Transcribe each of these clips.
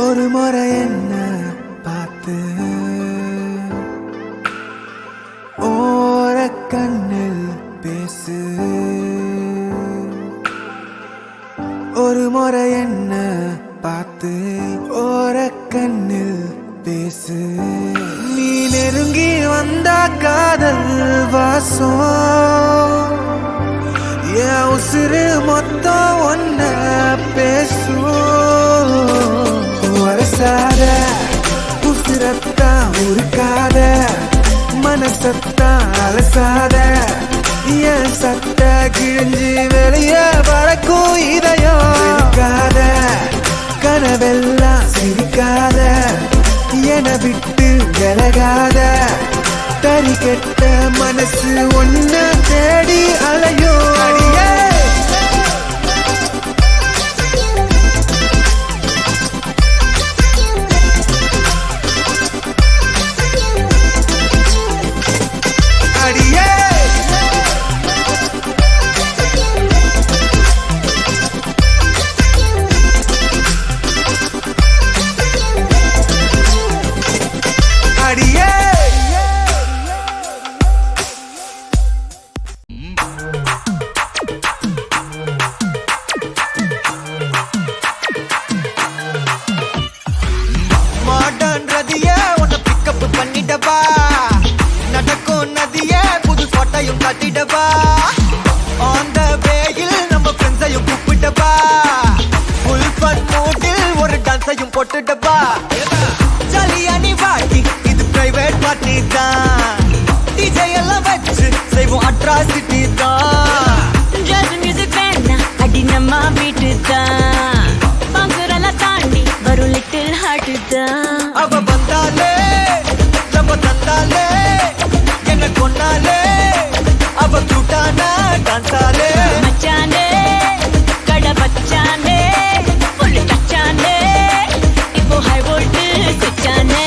ஒரு முறை என்ன பார்த்து ஓர கண்ணில் பேசு. ஒரு முறை என்ன பார்த்து ஓர கண்ணில் பேசு. நீ நெருங்கி வந்த காதல் வாசம் என் உசுறு மொத்தம் ஒன்ன பேசும். வரசாத உசுரத்தான் உருக்காத, மனசத்தான் அலசாத, என் சட்ட கிழிஞ்சு வெளிய பறக்கும் இதயம் இருக்காத. கனவெல்லாம் சிரிக்காத, என விட்டு விலகாத, தறி கெட்ட மனசு ஒன்ன தேடி அலையும். அடியே நடக்கும் நதிய புது கோட்டையும் கட்டிடவா. அந்த வேயில் நம்ம ஃப்ரெண்ட்ஸையும் கூப்பிட்டவா. ஃபுல் ஃபன் மூடில் ஒரு டான்ஸையும் போட்டுடவா. ஜாலியா நீ வாட்டி, இது பிரைவேட் பார்ட்டி தான். டிஜே எல்லாம் வச்சு செய்வோம் அட்ராசிட்டி தான். ஜாஸ் மியூசிக் வேணா அடி நம்ம வீட்டு தான். பாங்குரெல்லாம் தாண்டி வரும் லிட்டில் ஹார்ட் தான். அவ வந்தாலே தந்தாலே என்ன கொண்டாலே, அவ கூட்டானா டான்ஸாலே. மச்சானே கடை வச்சானே புள்ளி கச்சானே, இப்போ ஹை வோல்ட் சுச்சானே.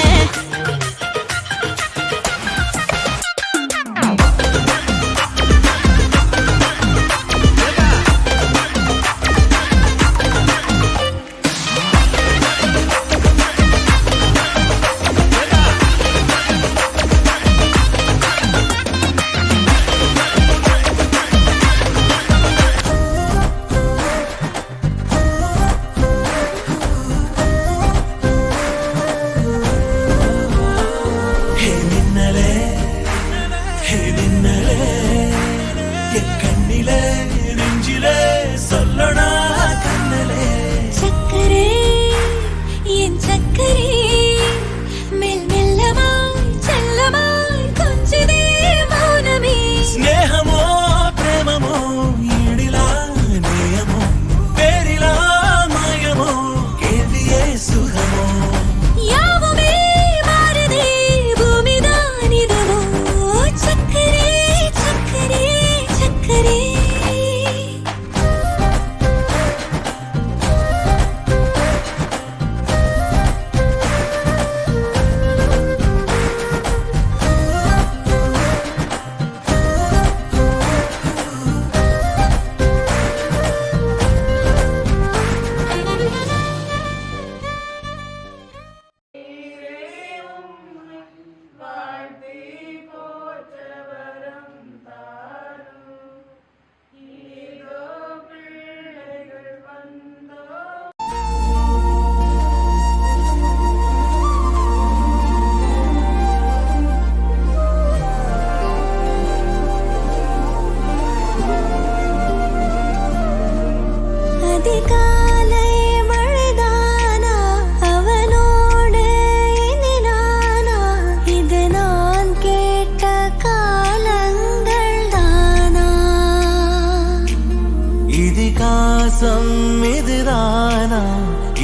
இதுதானா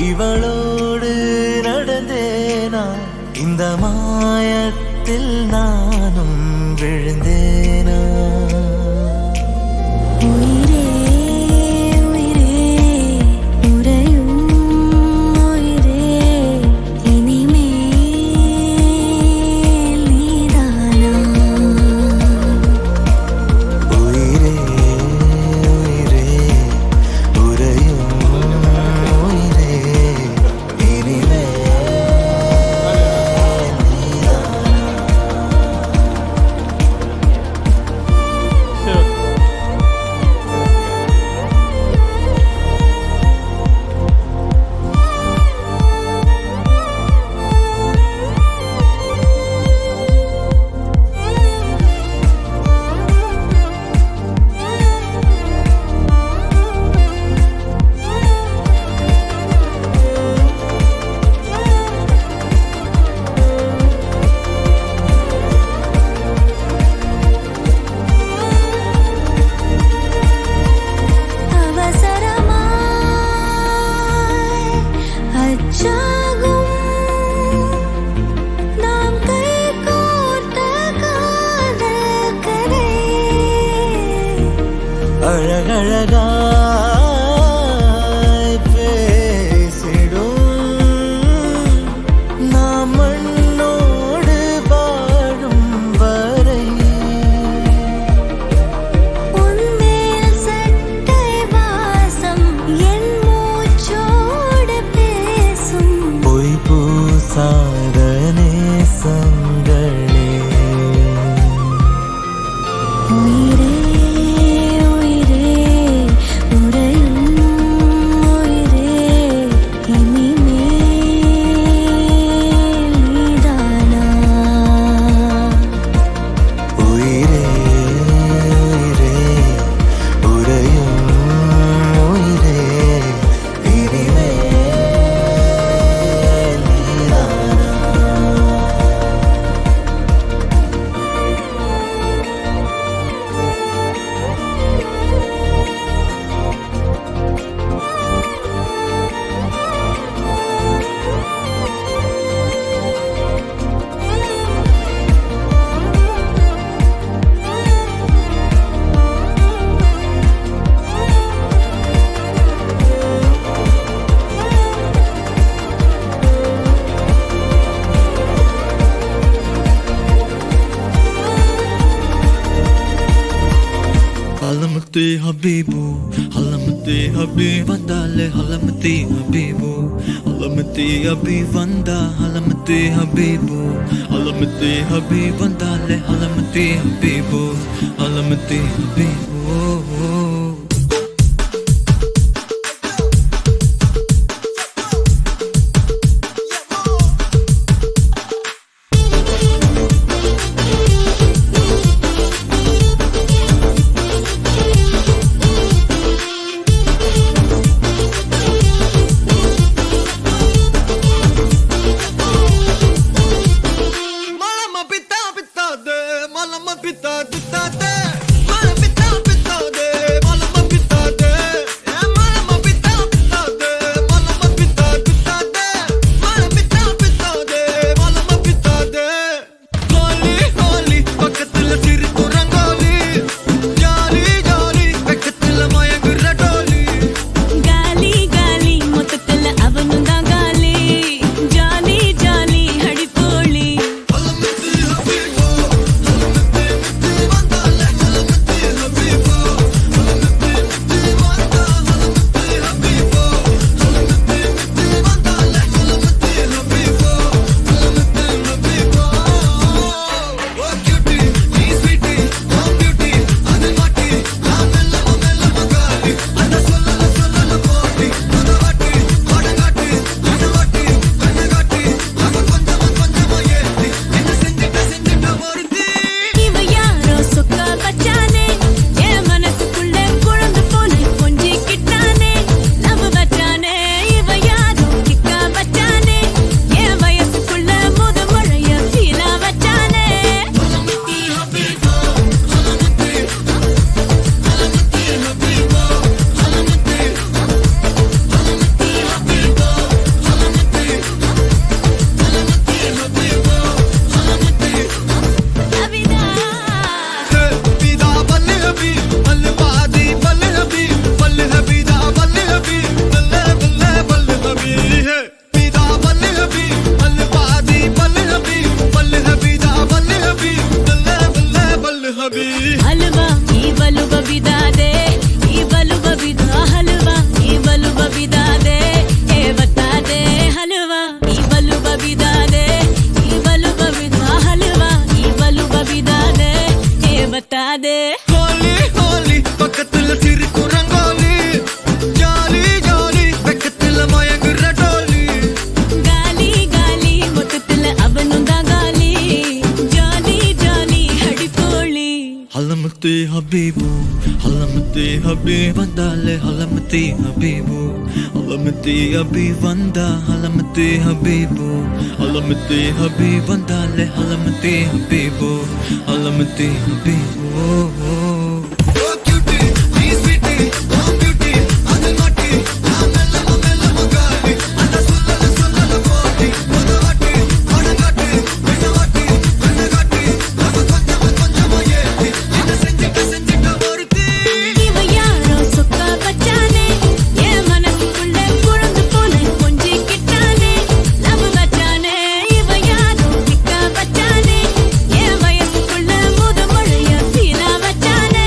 இவளோடு நடந்தேனா, இந்த மாயத்தில் நானும் விழுந்தேனா. halamati habibu, halamati habib vandale, halamati habibu, halamati habib vanda, halamati habibu, halamati habib vandale, halamati habibu, halamati habibu. हलवा ई बलुबा बिदा दे, ई बलुबा बिदा हलवा, ई बलुबा बिदा दे, ए बता दे हलवा, ई बलुबा बिदा दे, ई बलुबा बिदा हलवा, ई बलुबा बिदा दे, ए बता दे. होली होली பக்கத்துல சிரிக்கும் ரங்கோலி, ஜாலி ஜாலி வெக்கத்துல மயங்குற டோலி. गाली गाली மொத்தத்துல அவனும் தான் காலி, ஜாலி ஜாலி ஹடிப்போலி. halamati habibu, halamati habib vandale, halamati habibu, halamati habib vanda, halamati habibu, halamati habib vandale, halamati habibu, halamati habibu. இவ யாரோ சொக்கா பச்சானே, என் மனசுக்குள்ள குழந்து போன கொஞ்சிக்கிட்டானே, லவ் பச்சானே. இவ யாரோ கிக்கா பச்சானே, என் வயசுக்குள்ள முத மழைய சீனா வச்சானே.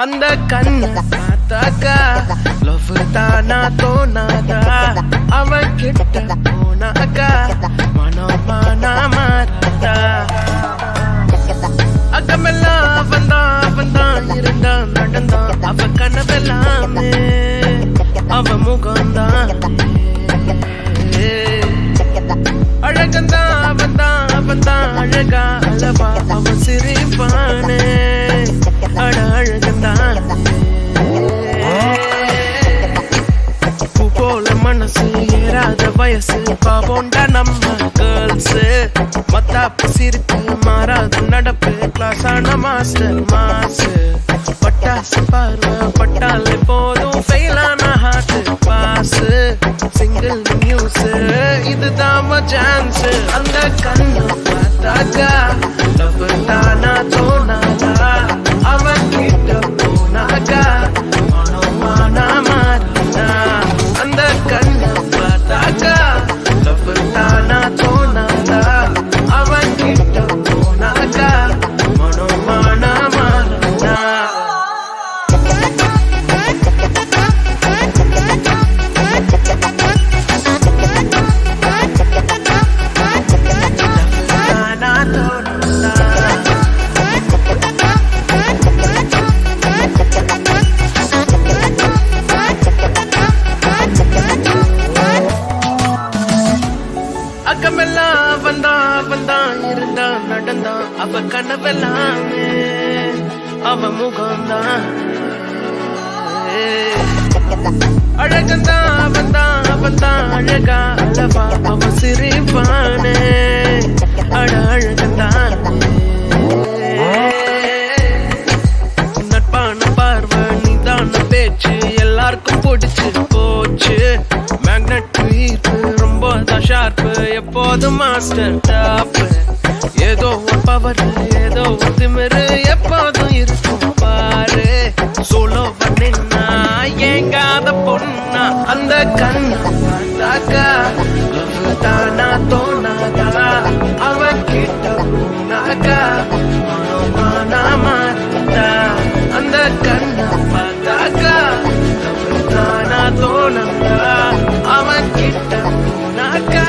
அந்த கண்ணு பார்த்தாக்கா லவ் தானா தோணாதா, அவன் கிட்ட போனாக்கா மனமானா மாறாதா. அகமெல்லாம் அவன் தான் இருந்தான் நடந்தான், அவ கனவெல்லாமே அவ முகம் பொல்லாப்பு சிரிப்பு மாறாத நடப்பு கிளாஸ் ஆன மாஸ்டர் மாசு பட்டாசு பார்வை பட்டாலே போதும் ஃபெயிலான ஹார்ட் பாஸ் சிங்கிள் நியூஸ் இதுதான் சான்ஸ் அந்த கண்ணு பார்த்தாக்கா லவ் தானா தோணாதா அவன் கிட்ட போனாக்கா மனமானா மாறினா அந்த கண்ணு பார்த்தாக்கா லவ் தானா தோணாதா அவன் கிட்ட போனாக்கா மனமானா மாறினா அக்கமெல்லாம் வந்தான் இருந்தான் நடந்தான் அவ கனவெல்லாமே அவ முகம்தான் அழகந்தான் வந்தான் அழகா அளவா அவ சிரிப்பானே அழகந்தான் நட்பான பார்வை நீதான பேச்சு எல்லாருக்கும் பிடிச்சு போச்சு மேக்னெட் ஈர்ப்பு ரொம்ப ஷார்ப்பு எப்போதும் மாஸ்டர் டாப் ஏதோ ஒரு பவர் ஏதோ ஒரு திமிரு எப்போதும் இருக்கும் பாரு சோலோ பண்ணினா ஏங்காத பொண்ணா அந்த கண்ணா பார்த்தாக்கா லவ் தானா தோணாதா அவன் கிட்ட போனாக்கா மனமானா மாறினா அந்த கண்ணா பார்த்தாக்கா லவ் தானா தோணாதா அவன் கிட்ட போனாக்கா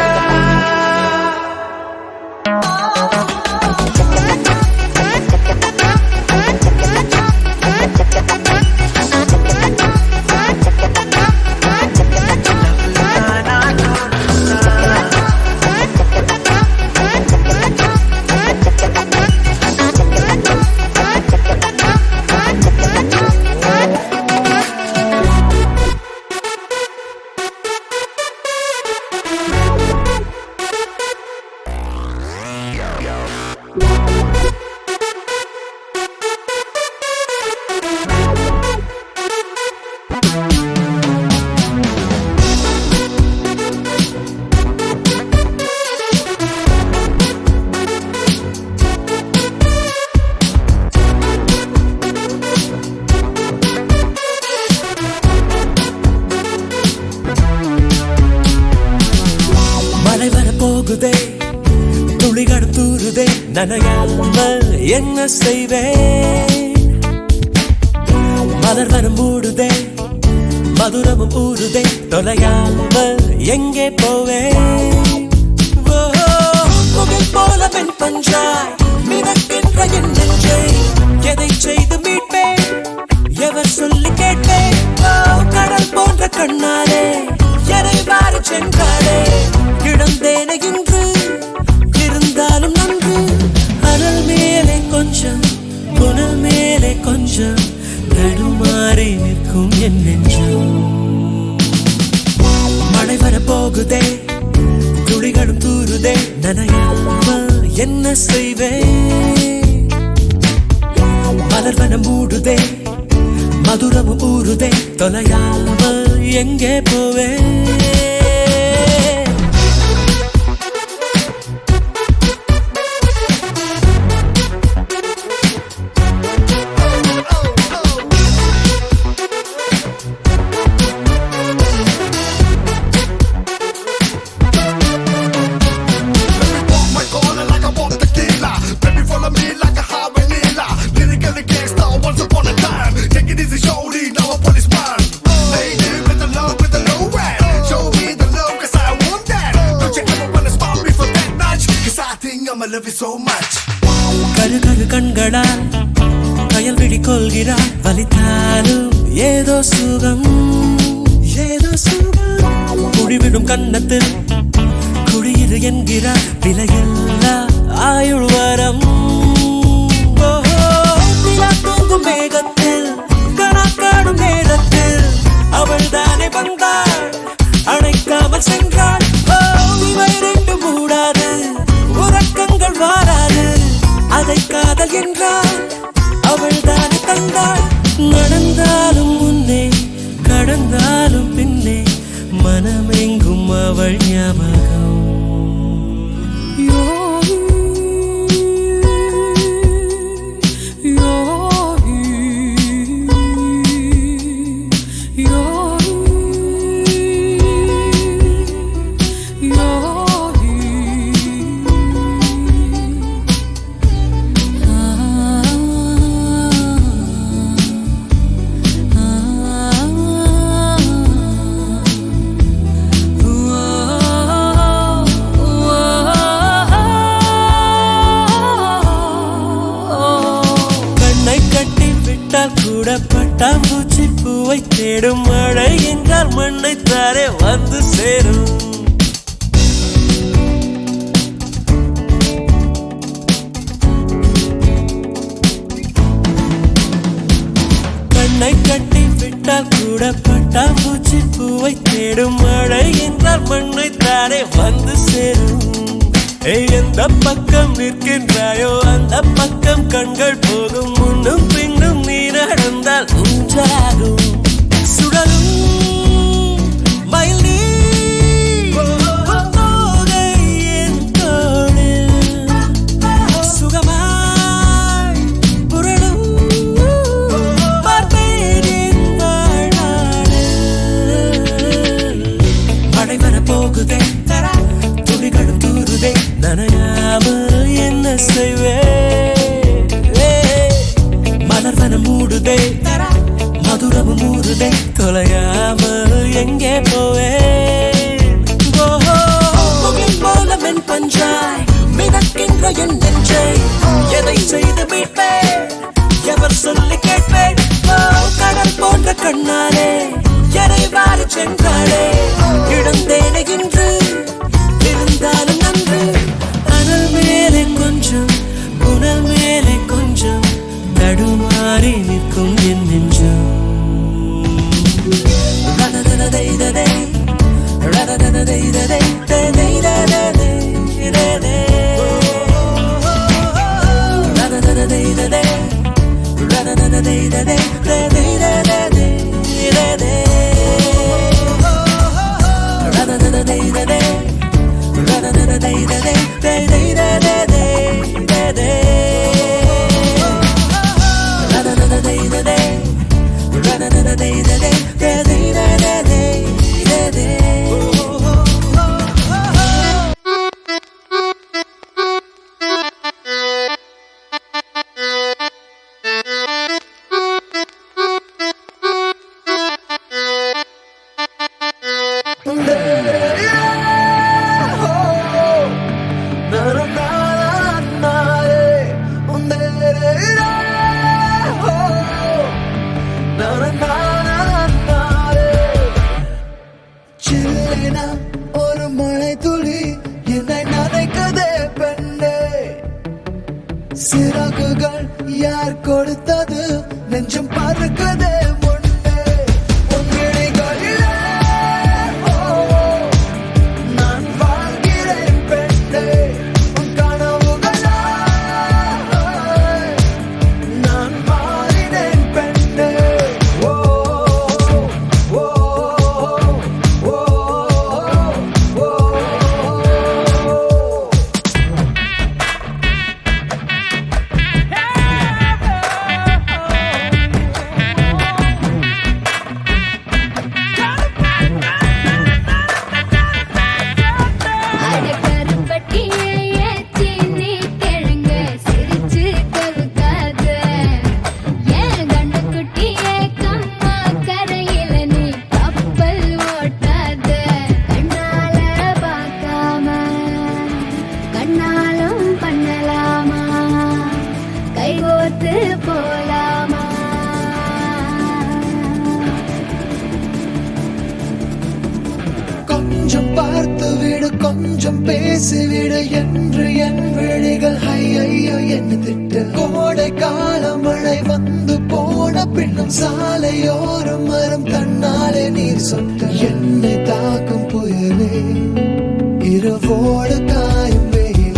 துளிகள் தூருதே நனையாமல் என்ன செய்வேன் மலர் வனம் மூடுதே மதுரமும் ஊறுதே தொலையாமல் எங்கே போவேன் முகம் போல பெண் பஞ்சாய் மிதக்கின்ற என் நெஞ்சை எதை செய்து மீட்பேன் எவர் சொல்லி கேட்பேன் கடல் போன்ற கண்ணாலே எதை மாறி சென்றாலே கிடந்தேன இன்று இருந்தாலும் நன்று அனல் மேலே கொஞ்சம் புனல் மேலே கொஞ்சம் நடுமாறி நிற்கும் என் நெஞ்சம் மழை வர போகுதே துளிகளும் தூருதே நனையாமல் என்ன செய்வேன் மலர் வனம் மூடுதே மதுரமும் ஊறுதே தொலையாமல் எங்கே போவேன் கரு கரு கண்களால் கயல் விழி கொள்கிறார் வலித்தாலும் ஏதோ சுகம் குடிவிடும் கண்ணத்தில் குடியிரு என்கிறார் விலையில்லா ஆயுள் வரம் தூங்கும் மேகத்தில் கணக்காடும் நேரத்தில் அவள் தானே வந்தாள் அணைக்காமல் சென்றாள் இவை ரெண்டு மூடாது உறக்கங்கள் விட்டால் கூட பட்டாம்பூச்சி பூவை தேடும் மழை என்றால் மண்ணை தாரே வந்து சேரும் கண்ணை கட்டி விட்டால் கூட பட்டாம்பூச்சி பூவை தேடும் மழை என்றால் மண்ணை தாரே வந்து சேரும் எந்த பக்கம் நிற்கின்றாயோ அந்த பக்கம் கண்கள் போகும் முன்னும் பின்னும் நீ நடந்தால் உஞ்சாகும் சுடலும் மயில் நீ தோகை என் தோளில் சுகமாய் புரளும் பார்ப்பேன் என் வாழ்நாளில் மழை வரப்போகுதே துளிகளும் தூருதே நனையாமல் என்ன செய்வே மலர்வனம் மூடுதே மதுரமும் மூடுதே தொலையாமல் எங்கே போவே போல மென் பஞ்சாய் மிதக்கின்ற என் நெஞ்சை எதை செய்து மீட்பேன் எவர் சொல்லி கேட்பேன் கடல் போன்ற கண்ணாலே எனை வாரி சென்றாளே இழந்தேனே இன்று இருந்தாலும் நன்று அனல் மேலே கொஞ்சம் புனல் மேலே கொஞ்சம் தடுமாறி நிற்கும் என் நெஞ்சம் ரததததைததை ரததததைததை ததைதததை ரததததைததை ரததததைததை ததைதததை ரததததைததை ஒரு மழை துளி என்னை நனைக்கதே பெண்ணே சிறகுகள் யார் கொடுத்தது நெஞ்சம் பறக்கதே முன்னே உன் விழிகளிலே நான் வாழ்கிறேன் பெண்ணே உன் கனவுகளாய் நான் மாறினேன் பெண்ணே கொஞ்சம் பார்த்து விடு கொஞ்சம் பேசிவிடு என்று என் விழிகள் ஐயோ என்ன திட்டு கோடை கால மழை வந்து போன பின்னும் சாலையோரம் மரம் தன்னாலே நீர் சொட்ட என்னை தாக்கும் புயலே இரவோடு காயும் வெயிலே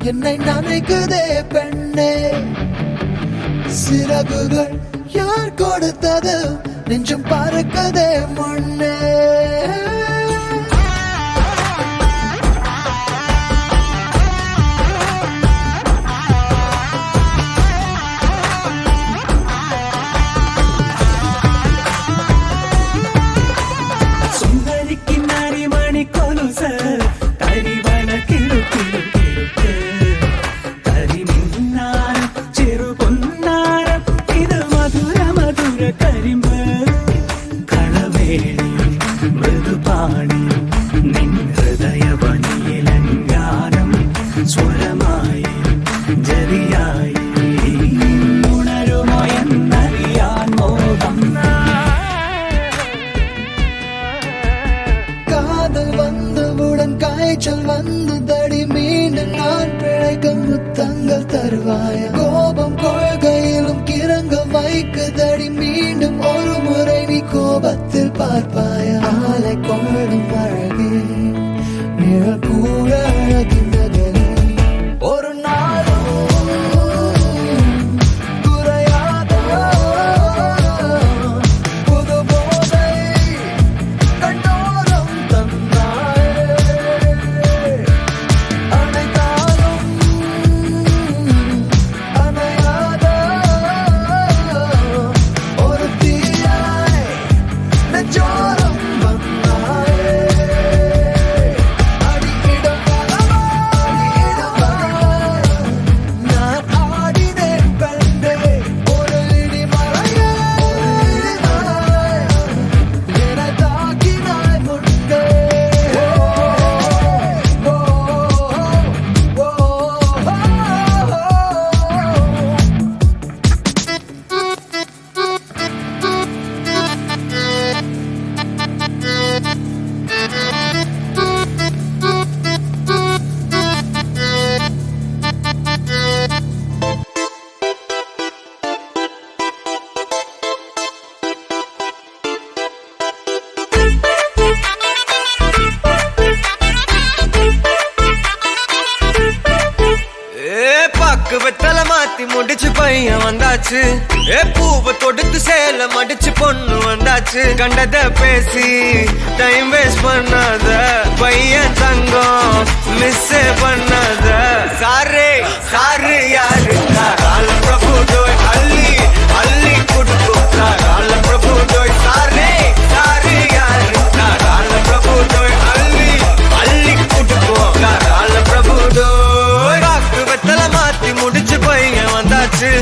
என்னை நினைக்குதே பெண்ணே சிறகுகள் யார் கொடுத்தது நெஞ்சம் பறக்கதே முன்னே சுந்தரிக்கு நரிமணி கொலுச தரிவன கிழு கிழு கிழு தரி மின்னாரம் சிறு பொன்னாரம் இது மதுர மதுர கரிம்பு களவேணி மிருதுபாணி நின் ഹൃദയവനിയിലങ്കാരം സ്വരമായി ജരിയായി ഉണരുമോ എന്നറിയാൻ മോഹം காதல் வந்தவுடன் காய்ச்சல் வந்து தடி மீண்டும் நான் பிழைக்க முத்தங்கள் தருவாய கோபம் கொள்கையிலும் கிறங்க வைக்க தடி மீண்டும் ஒரு முறை நீ கோபத்தில் பார்ப்பாய ஆலை கொள்ளும் அழகே நிழல் கூட அழகின் நகரே ஒரு நாளும் குறையாத புது போதை கண்டோரம் தந்தாயே அனைத்தாலும் அணையாத ஒரு தீயாய் நெஞ்சோரம் வந்தாயே அடியிடம் நான் ஆடினேன் கண்டே ஒரு இடிமழையே என்னை தாக்கினாய் முன்னே பாக்கு வெத்தல மாத்தி முடிச்சு பையன் வந்தாச்சு பூவை தொடுத்து சேல மடிச்சு பொண்ணு வந்தாச்சு கண்டத பேசி டைம் வேஸ்ட் பண்ணாத பையன் தங்கம் மிஸ் பண்ணாத சாரே சாரு யாரு கால பிரபு டோய் அள்ளி அள்ளி குடுக்கு கால பிரபு டோய் சாரே சாரு யாரு கால பிரபு டோய் அள்ளி அள்ளி குடுக்கு கால பிரபு டோய் பாக்கு வெத்தல மாத்தி முடிச்சு பையன் வந்தாச்சு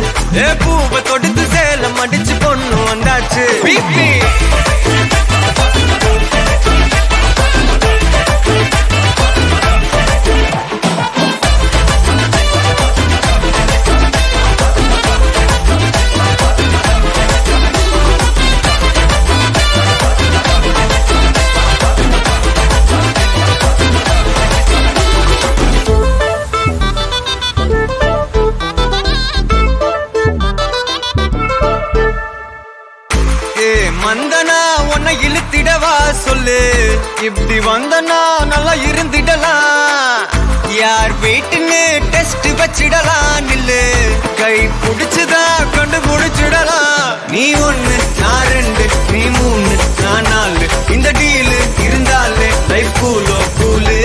பூவை தொடுத்து சேல மடிச்சு பொண்ணு வந்தாச்சு பிபி மந்தனா உன்னை இழுத்திடவா சொல்லு இப்படி வந்தனா நல்லா இருந்திடலாம் யார் வீட்டுன்னு டெஸ்ட் வச்சிடலாம் நில்லு கை புடிச்சுதா கண்டு முடிச்சிடலாம் நீ ஒண்ணு நான் ரெண்டு நீ மூணு நான் நாலு இந்த டீலு இருந்தாலே லைஃப் கூலோ கூலு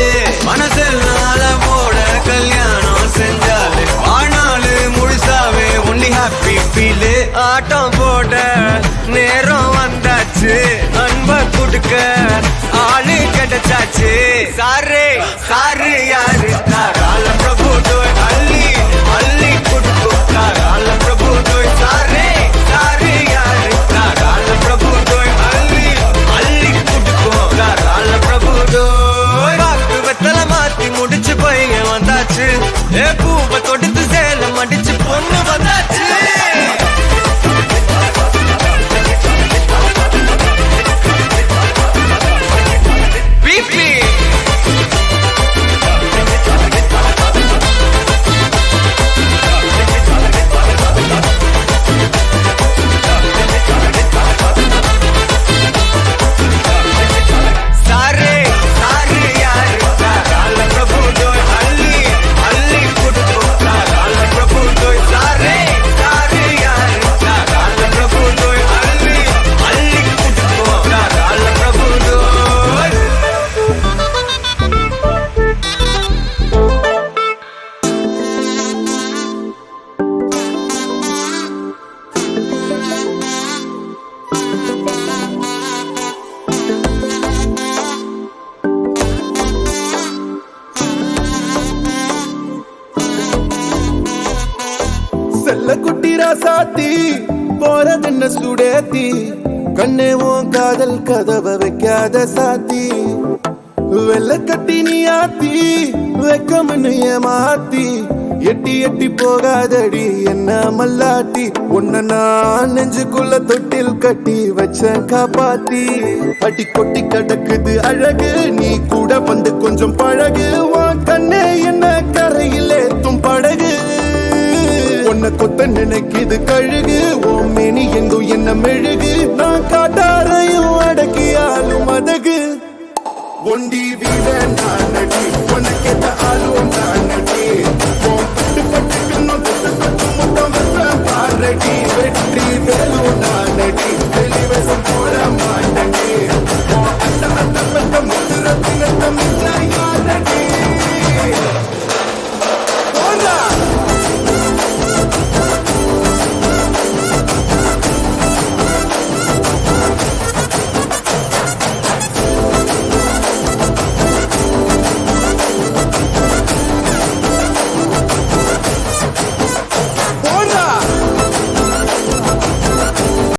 மனசெல்லாம் போட கல்யாணம் செஞ்சாலே ஆனாலு முழுசாவே ஒன்லி ஹாப்பி ஃபீலு ஆட்டம் போட நேரம் வந்தாச்சு அன்ப குடுக்க ஆளு கிடைச்சாச்சு சாரே சாரு யாரு கால பிரபு டோய் அள்ளி அள்ளி குடுக்கு கால பிரபு டோய் சாரே சாரு யாரு கால பிரபு டோய் அள்ளி அள்ளி குடுக்கு கால பிரபு டோய் பாக்கு வெத்தல மாத்தி முடிச்சு பையன் வந்தாச்சு பூவை தொடுத்து சேல மடிச்சு பொண்ணு வந்தாச்சு பிபி ராசாத்தி போறதென்ன சுடேத்தி கண்ணே உன் காதல் கதவை வைக்காத சாத்தி வெள்ள கட்டி நீ ஆத்தி வெக்கம்னு ஏமாத்தி எட்டி எட்டி போகாதடி என்ன மல்லாட்டி உன்ன நான் நெஞ்சுக்குள்ள தொட்டில் கட்டி வச்ச காப்பாத்தி அடி கொட்டி கிடக்குது அழகு நீ கூட வந்து கொஞ்சம் பழகு உன் கண்ணே என்ன கரையிலே தும் படகு உன்னை கொத்த நினைக்குது கழுகு ஓ மேனி எங்கும் என்ன மெழுகு நான் காட்டாரையும் அடக்கியாலும் அதகு ஒண்டி வீட நான் நடி உனக்கேத்த ஆளும் நான் நடி பட்டு பட்டு பின்னும் தொட்டு தொட்டு முத்தம் பாரடி வெற்றி வேலும் நான் நடி